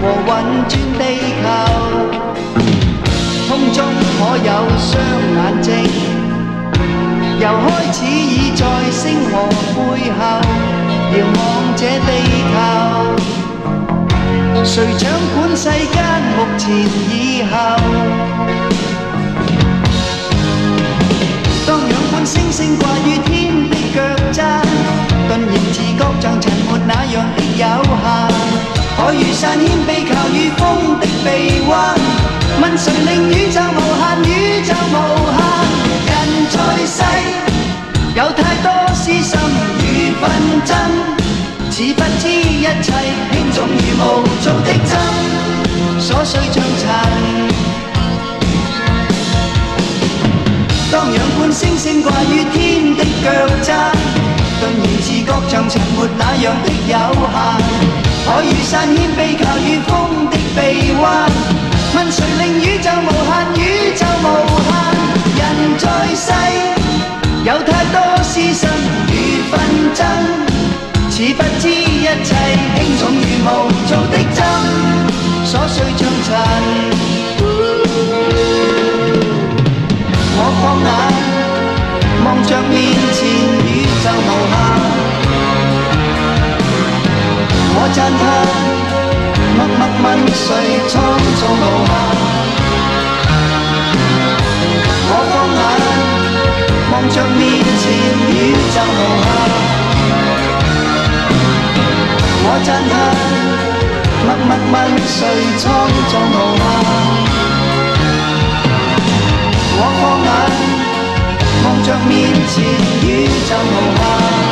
和運轉地球，空中可有雙眼睛？由開始已在星河背後遙望這地球。誰掌管世間目前以後？當仰觀星星掛於天的腳踭，頓然自覺像塵沒那樣的有限。海與山謙卑靠於風的臂彎，問誰令宇宙無限？宇宙無限。人在世有太多私心與紛爭，似不知一切輕重如無造的針，瑣碎像塵。當仰觀星星掛於天的腳踭，頓然自覺像塵沒那樣的有限。海與山謙卑靠於風的臂彎，問誰令宇宙無限？宇宙無限。人在世有太多私心與紛爭，似不知一切輕重如無造的針，瑣碎像塵。我放眼望着面前宇宙無限，我讚嘆默默問誰創造無限。我放眼望着面前宇宙無限，我讚嘆默默問誰創造無限。我放眼望着面前宇宙無限。